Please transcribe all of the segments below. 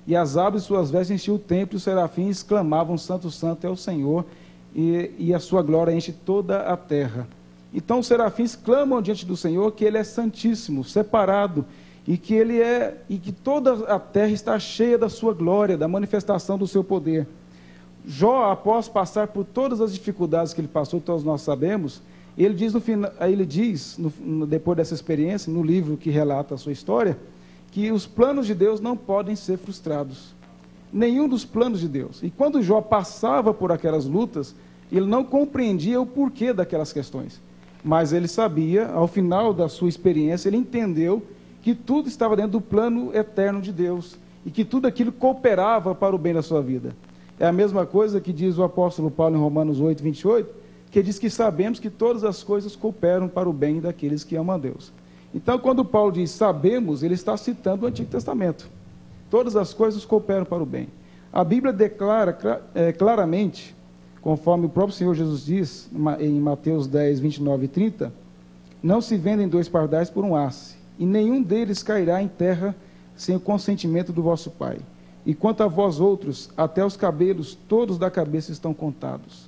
e as abas de suas vestes enchiam o templo, e os serafins clamavam: Santo, Santo é o Senhor, e a sua glória enche toda a terra. Então os serafins clamam diante do Senhor que Ele é santíssimo, separado, e que toda a terra está cheia da sua glória, da manifestação do seu poder. Jó, após passar por todas as dificuldades que ele passou, todos nós sabemos, ele diz, depois dessa experiência, no livro que relata a sua história, que os planos de Deus não podem ser frustrados. Nenhum dos planos de Deus. E quando Jó passava por aquelas lutas, ele não compreendia o porquê daquelas questões. Mas ele sabia, ao final da sua experiência, ele entendeu que tudo estava dentro do plano eterno de Deus e que tudo aquilo cooperava para o bem da sua vida. É a mesma coisa que diz o apóstolo Paulo em Romanos 8, 28, que diz que sabemos que todas as coisas cooperam para o bem daqueles que amam a Deus. Então, quando Paulo diz sabemos, ele está citando o Antigo Testamento. Todas as coisas cooperam para o bem. A Bíblia declara claramente, conforme o próprio Senhor Jesus diz, em Mateus 10, 29 e 30, não se vendem 2 pardais por um asse, e nenhum deles cairá em terra sem o consentimento do vosso Pai. E quanto a vós outros, até os cabelos todos da cabeça estão contados.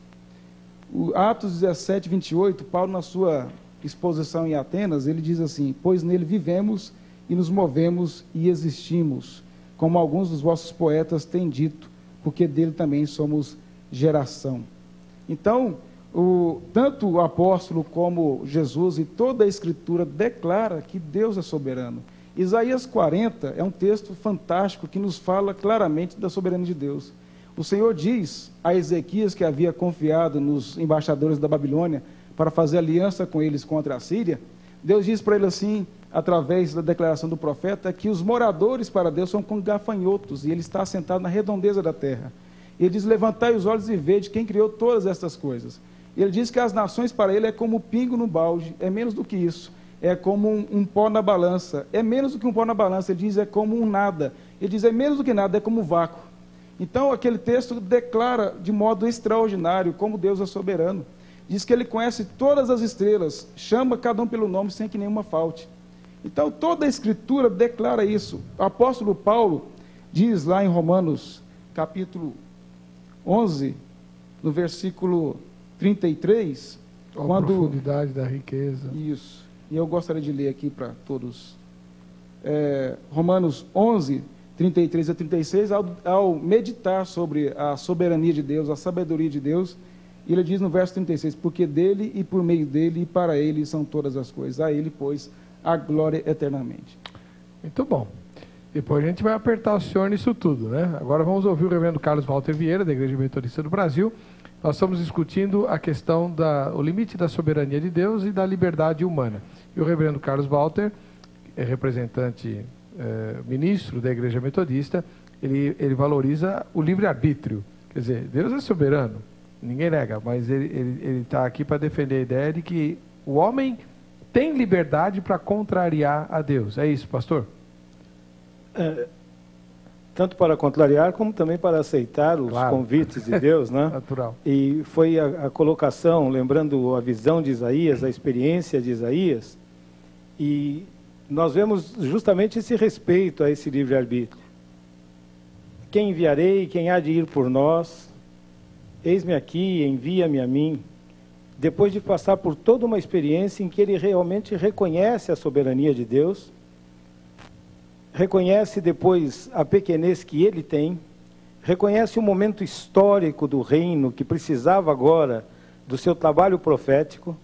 Atos 17, 28, Paulo, na sua exposição em Atenas, ele diz assim: pois nele vivemos e nos movemos e existimos, como alguns dos vossos poetas têm dito, porque dele também somos geração. Então, tanto o apóstolo como Jesus e toda a Escritura declara que Deus é soberano. Isaías 40 é um texto fantástico que nos fala claramente da soberania de Deus. O Senhor diz a Ezequias, que havia confiado nos embaixadores da Babilônia para fazer aliança com eles contra a Síria, Deus diz para ele assim, através da declaração do profeta, que os moradores para Deus são como gafanhotos, e ele está assentado na redondeza da terra. Ele diz: levantai os olhos e vede quem criou todas estas coisas. Ele diz que as nações para ele é como pingo no balde, é menos do que isso, é como um pó na balança, é menos do que um pó na balança, ele diz é como um nada, ele diz é menos do que nada, é como um vácuo. Então aquele texto declara de modo extraordinário como Deus é soberano. Diz que ele conhece todas as estrelas, chama cada um pelo nome sem que nenhuma falte. Então toda a Escritura declara isso. O apóstolo Paulo diz lá em Romanos capítulo 11, no versículo 33, a profundidade da riqueza. Isso. E eu gostaria de ler aqui para todos. Romanos 11, 33 a 36, ao meditar sobre a soberania de Deus, a sabedoria de Deus, ele diz no verso 36, porque dele e por meio dele e para ele são todas as coisas. A ele, pois, a glória eternamente. Muito bom. Depois a gente vai apertar o senhor nisso tudo, né? Agora vamos ouvir o reverendo Carlos Walter Vieira, da Igreja Metodista do Brasil. Nós estamos discutindo a questão o limite da soberania de Deus e da liberdade humana. E o reverendo Carlos Walter, representante, ministro da Igreja Metodista, ele valoriza o livre-arbítrio. Quer dizer, Deus é soberano, ninguém nega, mas ele está aqui para defender a ideia de que o homem tem liberdade para contrariar a Deus. É isso, pastor? Tanto para contrariar, como também para aceitar os convites de Deus, né? Natural. E foi a colocação, lembrando a visão de Isaías, a experiência de Isaías, e nós vemos justamente esse respeito a esse livre-arbítrio. Quem enviarei, quem há de ir por nós? Eis-me aqui, envia-me a mim. Depois de passar por toda uma experiência em que ele realmente reconhece a soberania de Deus, reconhece depois a pequenez que ele tem, reconhece o momento histórico do reino que precisava agora do seu trabalho profético.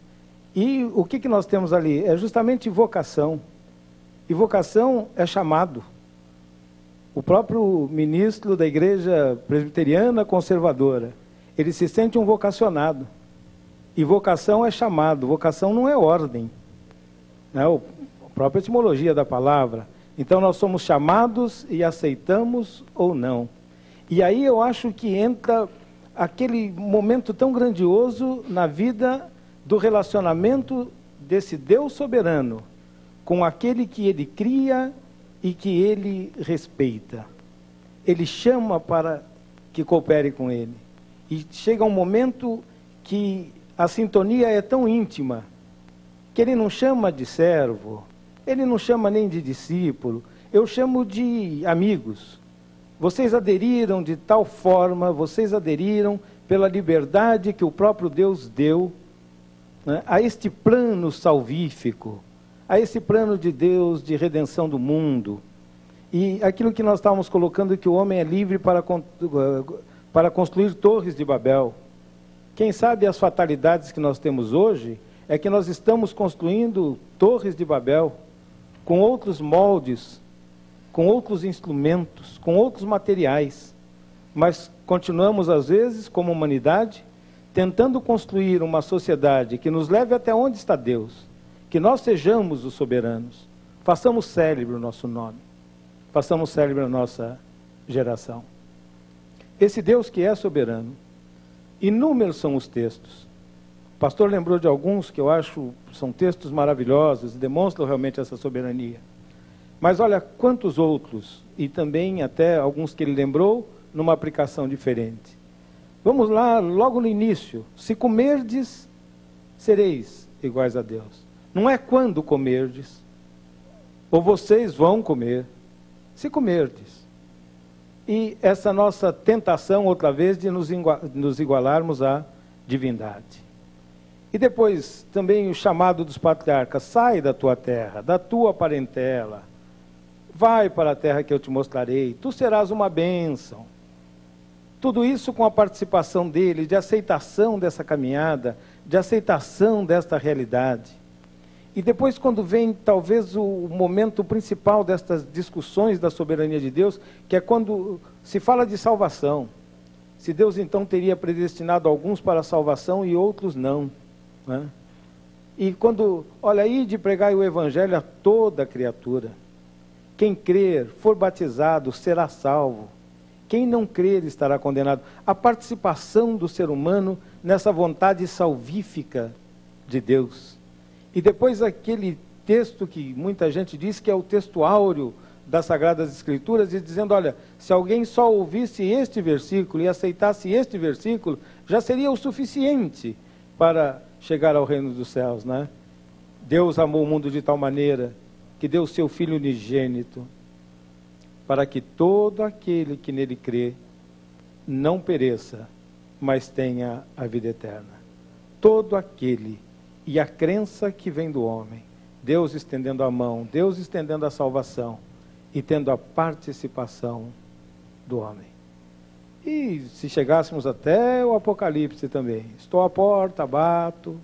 E o que nós temos ali? É justamente vocação. E vocação é chamado. O próprio ministro da Igreja Presbiteriana Conservadora, ele se sente um vocacionado. E vocação é chamado, vocação não é ordem. Né? A própria etimologia da palavra. Então nós somos chamados e aceitamos ou não. E aí eu acho que entra aquele momento tão grandioso na vida do relacionamento desse Deus soberano com aquele que ele cria e que ele respeita. Ele chama para que coopere com ele. E chega um momento que a sintonia é tão íntima que ele não chama de servo, ele não chama nem de discípulo, eu chamo de amigos. Vocês aderiram de tal forma, vocês aderiram pela liberdade que o próprio Deus deu, né, a este plano salvífico, a esse plano de Deus de redenção do mundo. E aquilo que nós estávamos colocando, que o homem é livre para construir torres de Babel. Quem sabe as fatalidades que nós temos hoje é que nós estamos construindo torres de Babel com outros moldes, com outros instrumentos, com outros materiais, mas continuamos às vezes como humanidade tentando construir uma sociedade que nos leve até onde está Deus, que nós sejamos os soberanos, façamos célebre o nosso nome, façamos célebre a nossa geração. Esse Deus que é soberano, inúmeros são os textos. O pastor lembrou de alguns que eu acho são textos maravilhosos e demonstram realmente essa soberania. Mas olha quantos outros, e também até alguns que ele lembrou, numa aplicação diferente. Vamos lá, logo no início. Se comerdes, sereis iguais a Deus. Não é quando comerdes, ou vocês vão comer, se comerdes. E essa nossa tentação, outra vez, de nos igualarmos à divindade. E depois, também o chamado dos patriarcas, sai da tua terra, da tua parentela, vai para a terra que eu te mostrarei, tu serás uma bênção. Tudo isso com a participação dele, de aceitação dessa caminhada, de aceitação desta realidade. E depois, quando vem talvez o momento principal destas discussões da soberania de Deus, que é quando se fala de salvação. Se Deus então teria predestinado alguns para a salvação e outros não, né? E quando, olha aí, de pregar o evangelho a toda criatura. Quem crer, for batizado, será salvo. Quem não crer estará condenado. A participação do ser humano nessa vontade salvífica de Deus. E depois aquele texto que muita gente diz que é o texto áureo das Sagradas Escrituras, e dizendo, olha, se alguém só ouvisse este versículo e aceitasse este versículo, já seria o suficiente para chegar ao reino dos céus, né? Deus amou o mundo de tal maneira que deu o seu Filho unigênito, para que todo aquele que nele crê não pereça, mas tenha a vida eterna. Todo aquele, e a crença que vem do homem, Deus estendendo a mão, Deus estendendo a salvação, e tendo a participação do homem. E se chegássemos até o Apocalipse também, estou à porta, bato,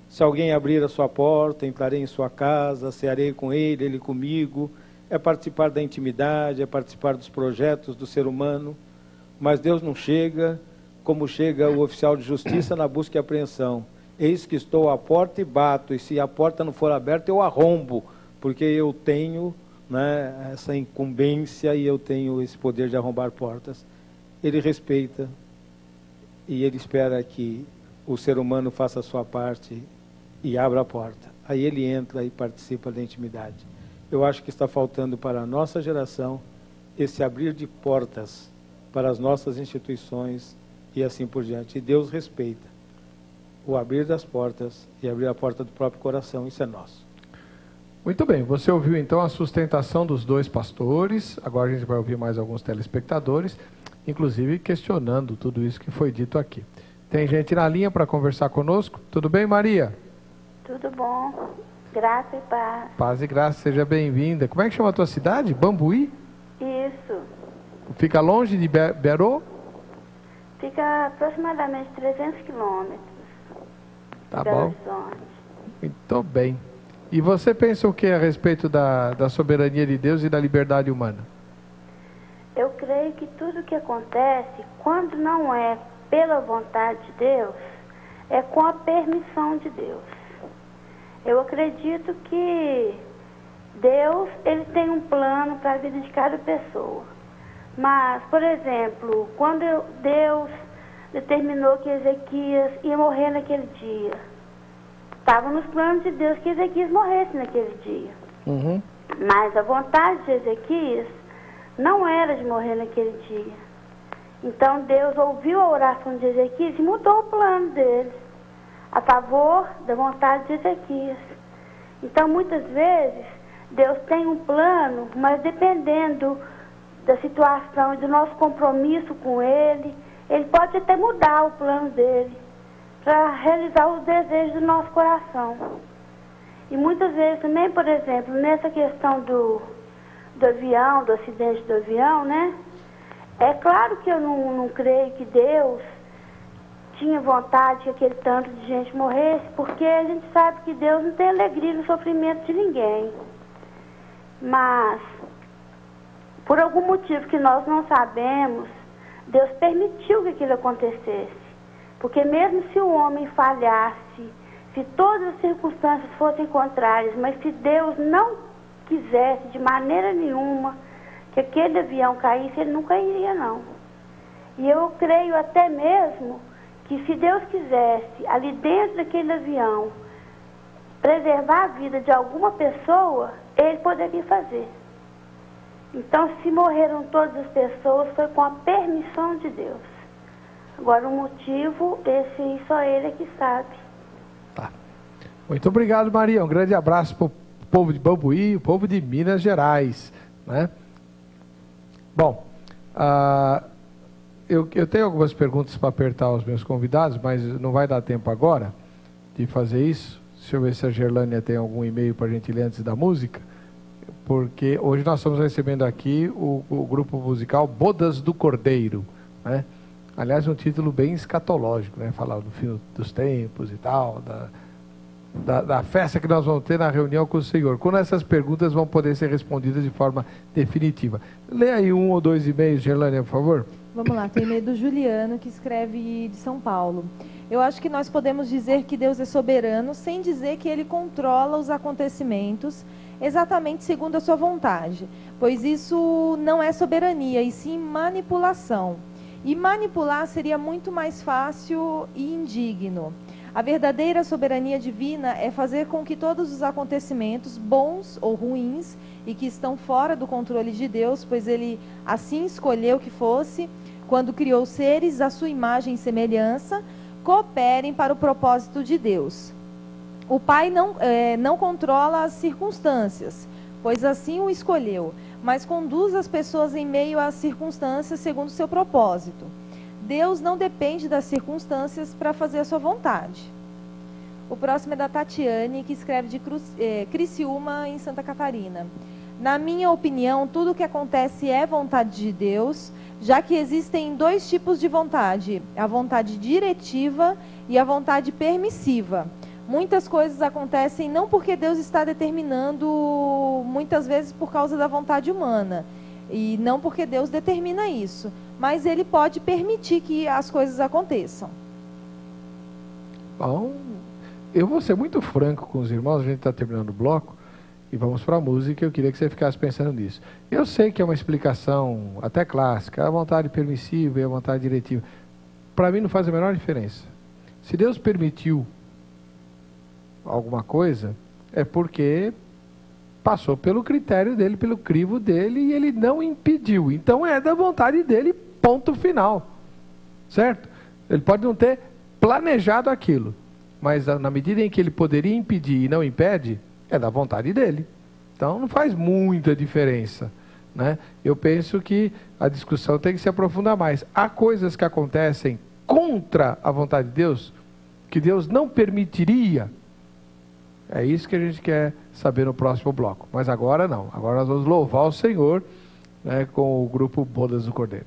se alguém abrir a sua porta, entrarei em sua casa, cearei com ele, ele comigo. É participar da intimidade, é participar dos projetos do ser humano. Mas Deus não chega como chega o oficial de justiça na busca e apreensão. Eis que estou à porta e bato, e se a porta não for aberta, eu arrombo, porque eu tenho, né, essa incumbência e eu tenho esse poder de arrombar portas. Ele respeita e ele espera que o ser humano faça a sua parte e abra a porta. Aí ele entra e participa da intimidade. Eu acho que está faltando para a nossa geração esse abrir de portas para as nossas instituições e assim por diante. E Deus respeita o abrir das portas e abrir a porta do próprio coração. Isso é nosso. Muito bem, você ouviu então a sustentação dos dois pastores. Agora a gente vai ouvir mais alguns telespectadores, inclusive questionando tudo isso que foi dito aqui. Tem gente na linha para conversar conosco? Tudo bem, Maria? Tudo bom, graça e paz. Paz e graça, seja bem-vinda. Como é que chama a tua cidade? Bambuí? Isso. Fica longe de Berô? Fica aproximadamente 300 quilômetros. Tá Belo bom. Horizonte. Muito bem. E você pensa o que a respeito da soberania de Deus e da liberdade humana? Eu creio que tudo que acontece, quando não é pela vontade de Deus, é com a permissão de Deus. Eu acredito que Deus, ele tem um plano para a vida de cada pessoa. Mas, por exemplo, quando Deus determinou que Ezequias ia morrer naquele dia, estava nos planos de Deus que Ezequias morresse naquele dia. Uhum. Mas a vontade de Ezequias não era de morrer naquele dia. Então Deus ouviu a oração de Ezequias e mudou o plano dele a favor da vontade de Ezequias. Então muitas vezes Deus tem um plano, mas dependendo da situação e do nosso compromisso com Ele, Ele pode até mudar o plano dele para realizar os desejos do nosso coração. E muitas vezes também, por exemplo, nessa questão do avião, do acidente do avião, né? É claro que eu não creio que Deus tinha vontade que aquele tanto de gente morresse, porque a gente sabe que Deus não tem alegria no sofrimento de ninguém. Mas, por algum motivo que nós não sabemos, Deus permitiu que aquilo acontecesse. Porque mesmo se o homem falhasse, se todas as circunstâncias fossem contrárias, mas se Deus não quisesse de maneira nenhuma que aquele avião caísse, ele não cairia, não. E eu creio até mesmo que se Deus quisesse, ali dentro daquele avião, preservar a vida de alguma pessoa, Ele poderia fazer. Então, se morreram todas as pessoas, foi com a permissão de Deus. Agora, o motivo, esse só Ele é que sabe. Tá. Muito obrigado, Maria. Um grande abraço para o povo de Bambuí, o povo de Minas Gerais, né? Bom, eu tenho algumas perguntas para apertar aos meus convidados, mas não vai dar tempo agora de fazer isso. Deixa eu ver se a Gerlânia tem algum e-mail para a gente ler antes da música, porque hoje nós estamos recebendo aqui o grupo musical Bodas do Cordeiro, né? Aliás, um título bem escatológico, né? Falar do fim dos tempos e tal, da festa que nós vamos ter na reunião com o Senhor. Quando essas perguntas vão poder ser respondidas de forma definitiva. Lê aí 1 ou 2 e-mails, Gerlânia, por favor. Vamos lá, tem e-mail do Juliano, que escreve de São Paulo. Eu acho que nós podemos dizer que Deus é soberano, sem dizer que Ele controla os acontecimentos exatamente segundo a sua vontade, pois isso não é soberania, e sim manipulação. E manipular seria muito mais fácil e indigno. A verdadeira soberania divina é fazer com que todos os acontecimentos, bons ou ruins, e que estão fora do controle de Deus, pois Ele assim escolheu que fosse, quando criou seres à sua imagem e semelhança, cooperem para o propósito de Deus. O Pai não controla as circunstâncias, pois assim o escolheu, mas conduz as pessoas em meio às circunstâncias segundo o seu propósito. Deus não depende das circunstâncias para fazer a sua vontade. O próximo é da Tatiane, que escreve de Criciúma, em Santa Catarina. Na minha opinião, tudo o que acontece é vontade de Deus, já que existem 2 tipos de vontade, a vontade diretiva e a vontade permissiva. Muitas coisas acontecem não porque Deus está determinando, muitas vezes por causa da vontade humana, e não porque Deus determina isso, mas Ele pode permitir que as coisas aconteçam. Bom, eu vou ser muito franco com os irmãos, a gente está terminando o bloco, e vamos para a música, eu queria que você ficasse pensando nisso. Eu sei que é uma explicação até clássica, a vontade permissiva e a vontade diretiva. Para mim não faz a menor diferença. Se Deus permitiu alguma coisa, é porque passou pelo critério dele, pelo crivo dele, e ele não impediu. Então é da vontade dele, ponto final. Certo? Ele pode não ter planejado aquilo, mas na medida em que ele poderia impedir e não impede, é da vontade dele. Então não faz muita diferença, né? Eu penso que a discussão tem que se aprofundar mais. Há coisas que acontecem contra a vontade de Deus, que Deus não permitiria. É isso que a gente quer saber no próximo bloco. Mas agora não. Agora nós vamos louvar o Senhor, né, com o grupo Bodas do Cordeiro.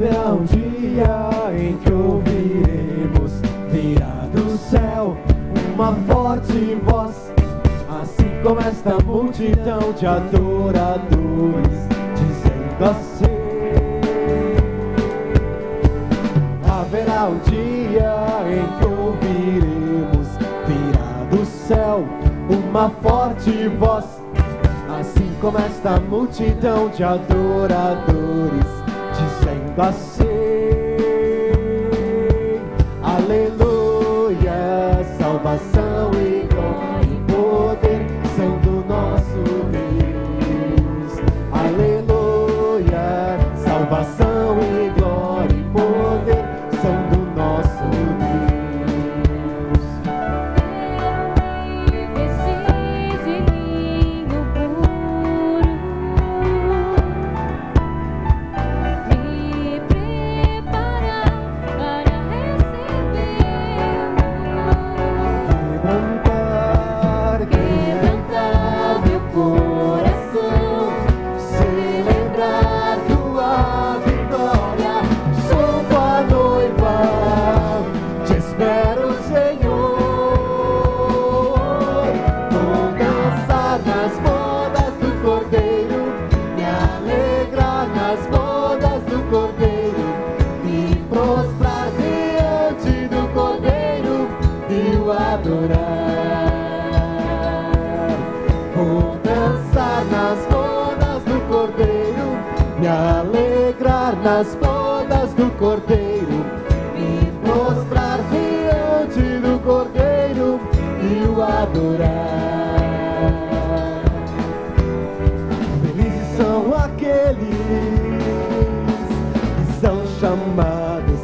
Haverá um dia em que ouviremos virá do céu uma forte voz, assim como esta multidão de adoradores, dizendo assim: haverá um dia em que ouviremos virá do céu uma forte voz, assim como esta multidão de adoradores, dizendo assim: aleluia, salvação e glória e poder Vou dançar nas bodas do Cordeiro, me alegrar nas bodas do Cordeiro, me prostrar diante do Cordeiro e o adorar. Felizes são aqueles que são chamados,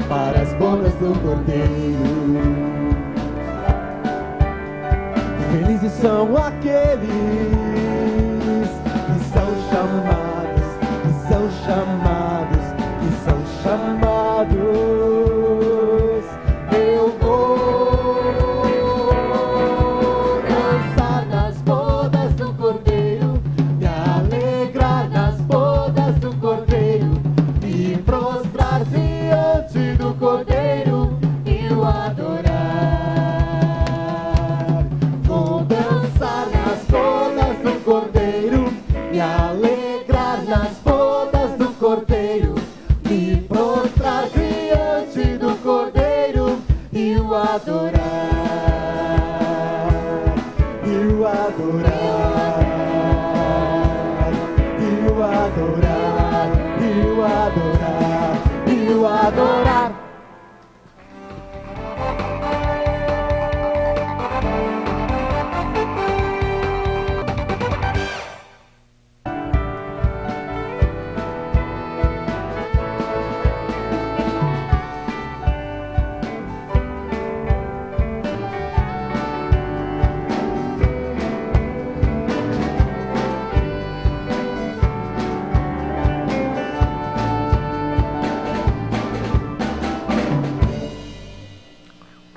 para as bodas do Cordeiro. Felizes são aqueles que são chamados, Eu vou dançar nas bodas do Cordeiro, me alegrar nas bodas do Cordeiro, me prostrar diante do Cordeiro e o adorar. Vou dançar nas bodas do Cordeiro, me alegrar nas bodas do Cordeiro, me prostrar diante do Cordeiro e o adorar, e o adorar, e o adorar, e o adorar, e o adorar.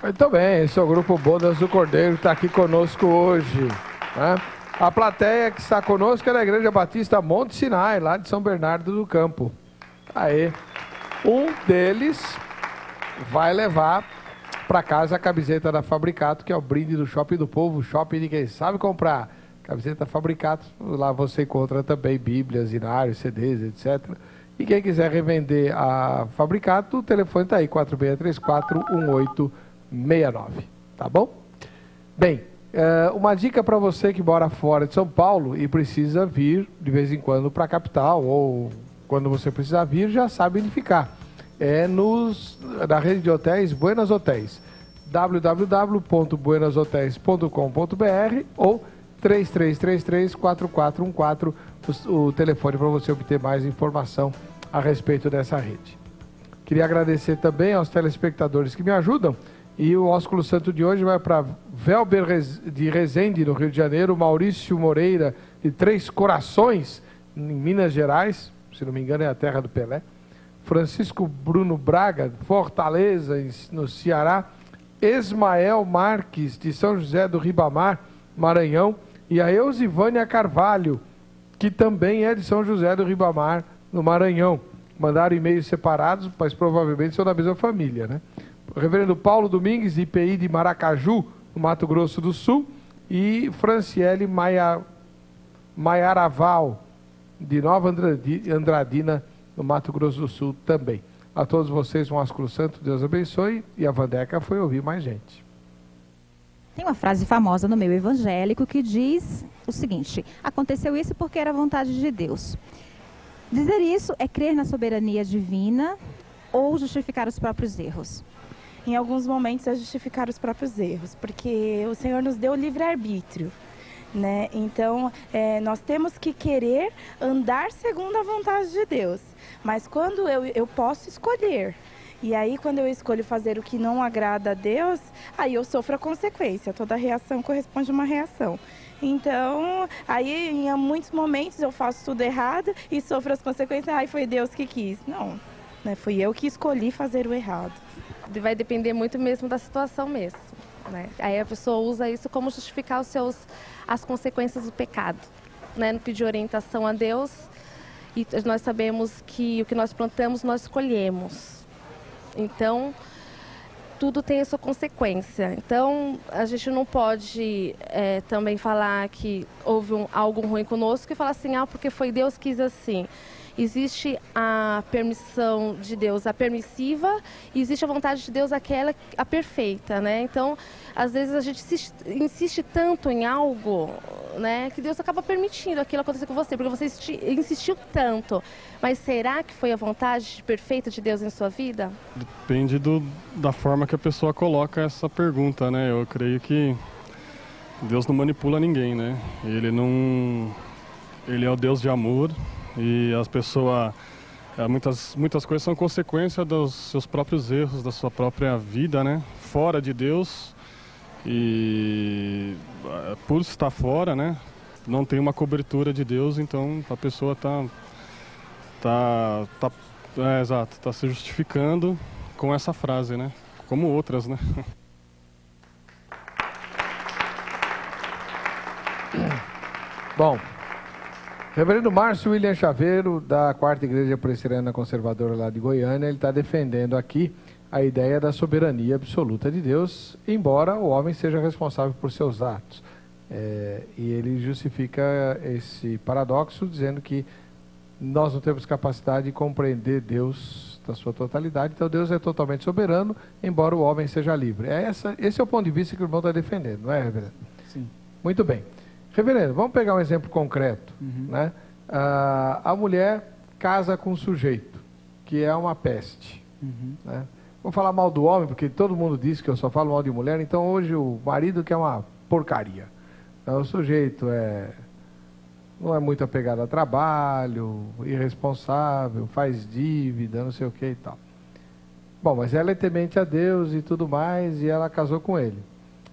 Muito bem, esse é o Grupo Bodas do Cordeiro que está aqui conosco hoje, né? A plateia que está conosco é da Igreja Batista Monte Sinai, lá de São Bernardo do Campo. Aí, um deles vai levar para casa a camiseta da Fabricato, que é o brinde do Shopping do Povo, shopping de quem sabe comprar. Camiseta Fabricato, lá você encontra também bíblias, hinários, CDs, etc. E quem quiser revender a Fabricato, o telefone está aí, 4634-1869, tá bom? Bem, uma dica para você que mora fora de São Paulo e precisa vir de vez em quando para a capital, ou quando você precisar vir, já sabe onde ficar. É na rede de hotéis Buenas Hotéis, www.buenashotéis.com.br ou 3333-4414, o telefone para você obter mais informação a respeito dessa rede. Queria agradecer também aos telespectadores que me ajudam. E o ósculo santo de hoje vai para Velber de Resende, no Rio de Janeiro, Maurício Moreira de Três Corações, em Minas Gerais, se não me engano é a terra do Pelé, Francisco Bruno Braga, Fortaleza, no Ceará, Ismael Marques, de São José do Ribamar, Maranhão, e a Eusivânia Carvalho, que também é de São José do Ribamar, no Maranhão. Mandaram e-mails separados, mas provavelmente são da mesma família, né? O reverendo Paulo Domingues, IPI de Maracaju, no Mato Grosso do Sul, e Franciele Maiaraval, de Nova Andradina, no Mato Grosso do Sul também. A todos vocês, um ósculo santo, Deus abençoe, e a Vandeca foi ouvir mais gente. Tem uma frase famosa no meio evangélico que diz o seguinte: aconteceu isso porque era vontade de Deus. Dizer isso é crer na soberania divina ou justificar os próprios erros? Em alguns momentos é justificar os próprios erros, porque o Senhor nos deu livre-arbítrio, né? Então, nós temos que querer andar segundo a vontade de Deus. Mas quando eu posso escolher, e aí quando eu escolho fazer o que não agrada a Deus, aí eu sofro a consequência. Toda reação corresponde a uma reação. Então, aí em muitos momentos eu faço tudo errado e sofro as consequências. Ai, foi Deus que quis. Não, né? Fui eu que escolhi fazer o errado. Vai depender muito mesmo da situação mesmo, né? Aí a pessoa usa isso como justificar as consequências do pecado, né? Não pedir orientação a Deus, e nós sabemos que o que nós plantamos nós colhemos. Então, tudo tem a sua consequência. Então, a gente não pode também falar que houve algo ruim conosco e falar assim, porque foi Deus que quis assim. Existe a permissão de Deus, a permissiva, e existe a vontade de Deus, aquela, a perfeita, né? Então, às vezes a gente insiste tanto em algo, né, que Deus acaba permitindo aquilo acontecer com você, porque você insistiu tanto. Mas será que foi a vontade perfeita de Deus em sua vida? Depende da forma que a pessoa coloca essa pergunta, né? Eu creio que Deus não manipula ninguém, né? Ele é o Deus de amor. E as pessoas, muitas coisas são consequência dos seus próprios erros, da sua própria vida, né? Fora de Deus. E por estar fora, né? Não tem uma cobertura de Deus, então a pessoa tá se justificando com essa frase, né? Como outras, né? Bom, Reverendo Márcio William Chaveiro, da 4ª Igreja Presbiteriana Conservadora lá de Goiânia, ele está defendendo aqui a ideia da soberania absoluta de Deus, embora o homem seja responsável por seus atos. E ele justifica esse paradoxo dizendo que nós não temos capacidade de compreender Deus na sua totalidade, então Deus é totalmente soberano, embora o homem seja livre. Esse é o ponto de vista que o irmão está defendendo, não é, reverendo? Sim. Muito bem. Reverendo, vamos pegar um exemplo concreto. Né? A mulher casa com um sujeito, que é uma peste. Né? Vou falar mal do homem, porque todo mundo diz que eu só falo mal de mulher, então hoje o marido que é uma porcaria. Então, o sujeito não é muito apegado a trabalho, irresponsável, faz dívida, não sei o que e tal. Bom, mas ela é temente a Deus e tudo mais, e ela casou com ele.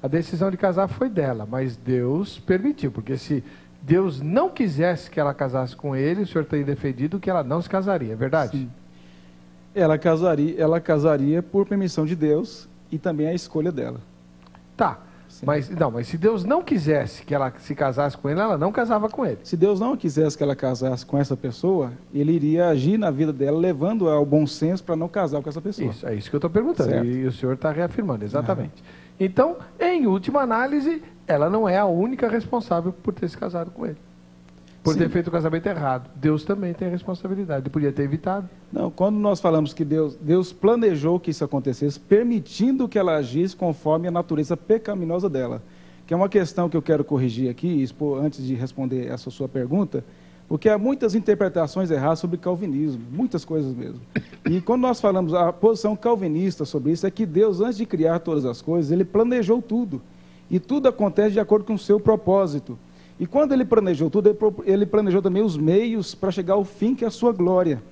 A decisão de casar foi dela, mas Deus permitiu, porque se Deus não quisesse que ela casasse com ele, o senhor tem defendido que ela não se casaria, é verdade? Sim. Ela casaria por permissão de Deus e também a escolha dela. Tá, mas se Deus não quisesse que ela se casasse com ele, ela não casava com ele. Se Deus não quisesse que ela casasse com essa pessoa, ele iria agir na vida dela, levando ao bom senso para não casar com essa pessoa. Isso, é isso que eu estou perguntando, certo. E o senhor está reafirmando, exatamente. Então, em última análise, ela não é a única responsável por ter se casado com ele. Por ter feito o casamento errado. Deus também tem a responsabilidade. Ele podia ter evitado. Não, quando nós falamos que Deus planejou que isso acontecesse, permitindo que ela agisse conforme a natureza pecaminosa dela. Que é uma questão que eu quero corrigir aqui, expor, antes de responder essa sua pergunta, porque há muitas interpretações erradas sobre calvinismo, muitas coisas mesmo. E quando nós falamos a posição calvinista sobre isso, é que Deus, antes de criar todas as coisas, ele planejou tudo. E tudo acontece de acordo com o seu propósito. E quando ele planejou tudo, ele planejou também os meios para chegar ao fim, que é a sua glória.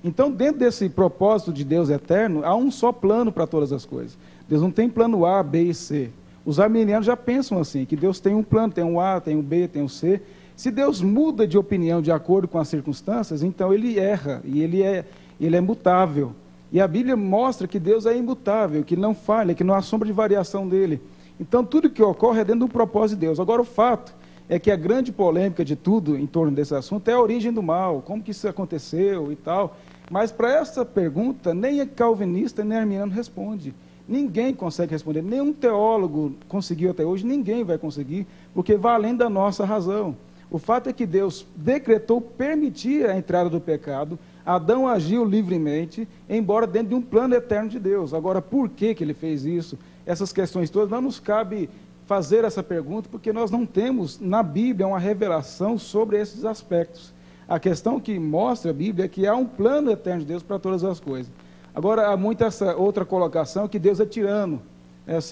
Então, dentro desse propósito de Deus eterno, há um só plano para todas as coisas. Deus não tem plano A, B e C. Os arminianos já pensam assim, que Deus tem um plano, tem um A, tem um B, tem um C. Se Deus muda de opinião de acordo com as circunstâncias, então ele erra, e ele é mutável. E a Bíblia mostra que Deus é imutável, que não falha, que não há sombra de variação dele. Então, tudo que ocorre é dentro do propósito de Deus. Agora, o fato é que a grande polêmica de tudo em torno desse assunto é a origem do mal, como que isso aconteceu e tal. Mas para essa pergunta, nem calvinista, nem arminiano responde. Ninguém consegue responder, nenhum teólogo conseguiu até hoje, ninguém vai conseguir, porque vai além da nossa razão. O fato é que Deus decretou permitir a entrada do pecado, Adão agiu livremente, embora dentro de um plano eterno de Deus. Agora, por que ele fez isso? Essas questões todas, não nos cabe fazer essa pergunta, porque nós não temos na Bíblia uma revelação sobre esses aspectos. A questão que mostra a Bíblia é que há um plano eterno de Deus para todas as coisas. Agora, há muito essa outra colocação, que Deus é tirano,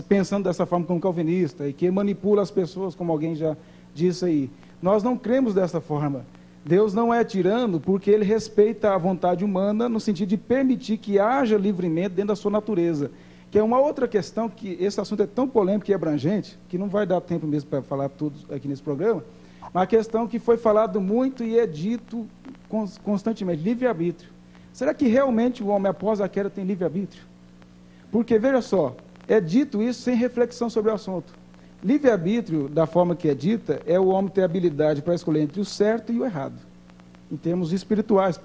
pensando dessa forma como calvinista, e que manipula as pessoas, como alguém já disse aí. Nós não cremos dessa forma. Deus não é tirano porque ele respeita a vontade humana no sentido de permitir que haja livremente dentro da sua natureza. Que é uma outra questão, que esse assunto é tão polêmico e abrangente, que não vai dar tempo mesmo para falar tudo aqui nesse programa, mas a questão que foi falado muito e é dito constantemente, livre-arbítrio. Será que realmente o homem após a queda tem livre-arbítrio? Porque, veja só, é dito isso sem reflexão sobre o assunto. Livre-arbítrio, da forma que é dita, é o homem ter habilidade para escolher entre o certo e o errado, em termos espirituais,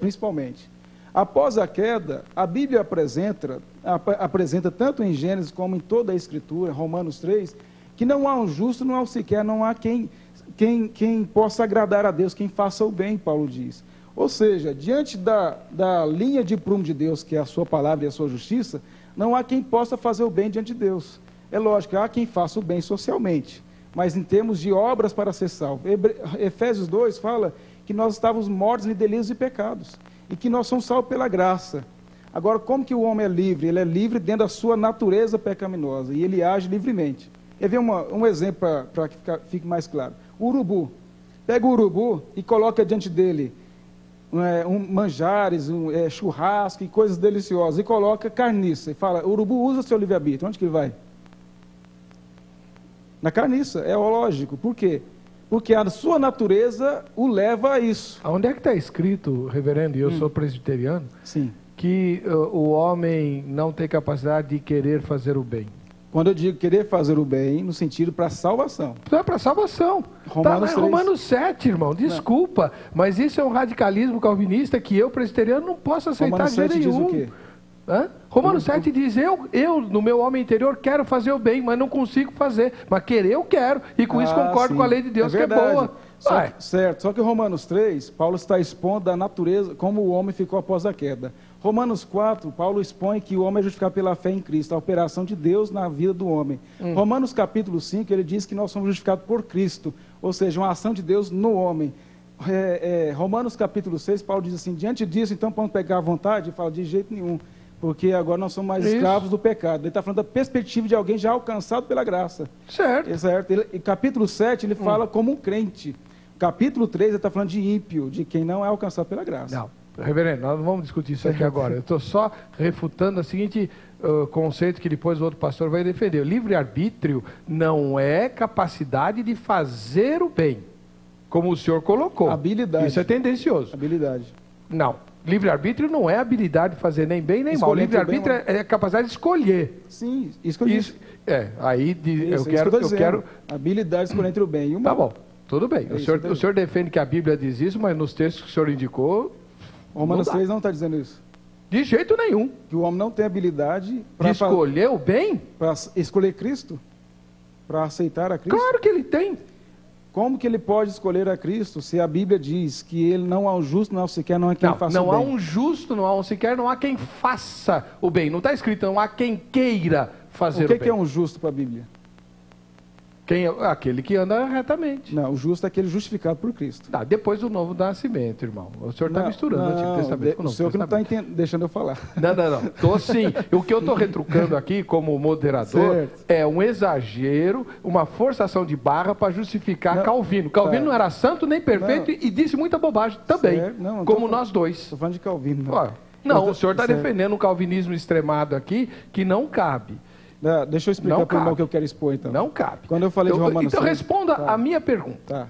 principalmente. Após a queda, a Bíblia apresenta tanto em Gênesis como em toda a Escritura, Romanos 3, que não há um justo, não há sequer, não há quem possa agradar a Deus, quem faça o bem, Paulo diz. Ou seja, diante da linha de prumo de Deus, que é a sua palavra e a sua justiça, não há quem possa fazer o bem diante de Deus. É lógico, há quem faça o bem socialmente, mas em termos de obras para ser salvo. Efésios 2 fala que nós estávamos mortos em delitos e pecados, e que nós somos salvos pela graça. Agora, como que o homem é livre? Ele é livre dentro da sua natureza pecaminosa, e ele age livremente. Quer ver um exemplo para que fique mais claro? O urubu. Pega o urubu e coloca diante dele manjares, churrasco e coisas deliciosas, e coloca carniça, e fala, o urubu usa seu livre-arbítrio, onde que ele vai? Na carniça, é lógico. Por quê? Porque a sua natureza o leva a isso. Onde é que está escrito, reverendo, e eu sou presbiteriano, sim, que o homem não tem capacidade de querer fazer o bem? Quando eu digo querer fazer o bem, no sentido para salvação. É para salvação. Romanos 7, irmão, desculpa, mas isso é um radicalismo calvinista que eu, presbiteriano, não posso aceitar de jeito nenhum. Diz o quê? Romanos 7 diz, eu, no meu homem interior, quero fazer o bem, mas não consigo fazer. Mas querer eu quero, e com isso concordo com a lei de Deus, que é boa. Certo, só que Romanos 3, Paulo está expondo a natureza, como o homem ficou após a queda. Romanos 4, Paulo expõe que o homem é justificado pela fé em Cristo, a operação de Deus na vida do homem. Romanos capítulo 5, ele diz que nós somos justificados por Cristo, ou seja, uma ação de Deus no homem. Romanos capítulo 6, Paulo diz assim, diante disso, então, podemos pegar à vontade? Ele fala, de jeito nenhum, porque agora nós somos mais escravos do pecado. Ele está falando da perspectiva de alguém já alcançado pela graça. Certo. E capítulo 7, ele fala como um crente. Capítulo 3, ele está falando de ímpio, de quem não é alcançado pela graça. Não, reverendo, nós não vamos discutir isso aqui agora. Eu estou só refutando o seguinte conceito que depois o outro pastor vai defender. O livre-arbítrio não é capacidade de fazer o bem, como o senhor colocou. Habilidade. Isso é tendencioso. Habilidade. Não. Livre-arbítrio não é habilidade de fazer nem bem nem mal. Livre-arbítrio é a capacidade de escolher. Sim, escolher. Isso, eu quero... Habilidade de escolher entre o bem e o mal. Tá bom. Tudo bem. O senhor defende que a Bíblia diz isso, mas nos textos que o senhor indicou... Romanos 3 não está dizendo isso. De jeito nenhum. Que o homem não tem habilidade... De escolher o bem? Para escolher Cristo? Para aceitar a Cristo? Claro que ele tem. Como que ele pode escolher a Cristo se a Bíblia diz que ele não há um justo, não há sequer, não há quem faça o bem? Não há um justo, não há um sequer, não há quem faça o bem. Não está escrito, não há quem queira fazer o bem. O que é um justo para a Bíblia? Aquele que anda retamente. Não, o justo é aquele justificado por Cristo. Depois do novo nascimento, irmão. O senhor está misturando o Antigo Testamento com o Novo Testamento. O senhor que não está deixando eu falar. Não. Estou sim. O que eu estou retrucando aqui, como moderador, é um exagero, uma forçação de barra para justificar Calvino. Calvino não era santo nem perfeito e disse muita bobagem também, como nós dois. Estou falando de Calvino. Não, o senhor está defendendo um calvinismo extremado aqui que não cabe. Deixa eu explicar para o irmão que eu quero expor, então. Não cabe. Quando eu falei de Romanos 6... Então responda a minha pergunta.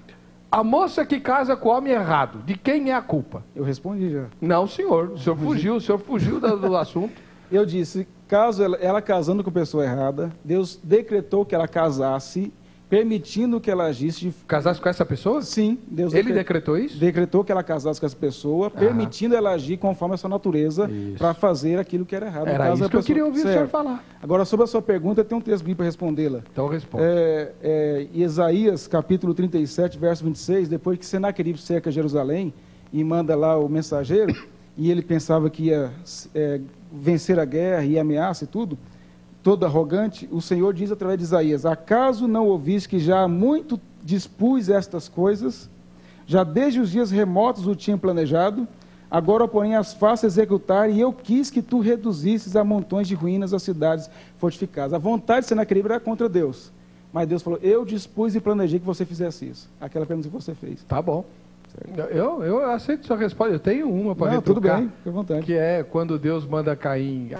A moça que casa com o homem errado, de quem é a culpa? Eu respondi já. Não, senhor. O senhor fugiu do assunto. Eu disse, caso ela casando com a pessoa errada, Deus decretou que ela casasse, permitindo que ela agisse... Casasse com essa pessoa? Sim. Ele decretou isso? Decretou que ela casasse com essa pessoa, permitindo ela agir conforme a sua natureza para fazer aquilo que era errado. Era isso que eu queria ouvir o senhor falar. Agora, sobre a sua pergunta, tem um texto bíblico para respondê-la. Então responda. Isaías, capítulo 37, verso 26, depois que Senaqueribe cerca Jerusalém e manda lá o mensageiro, e ele pensava que ia vencer a guerra e a ameaça e tudo, todo arrogante, o Senhor diz através de Isaías, acaso não ouviste que já há muito dispus estas coisas, já desde os dias remotos o tinham planejado, agora, porém, as faço executar, e eu quis que tu reduzisses a montões de ruínas as cidades fortificadas. A vontade de Senaqueribe era contra Deus, mas Deus falou, eu dispus e planejei que você fizesse isso. Aquela pergunta que você fez. Tá bom. Eu aceito sua resposta, eu tenho uma para retrucar. Tudo bem, fique à vontade. Que é quando Deus manda Caim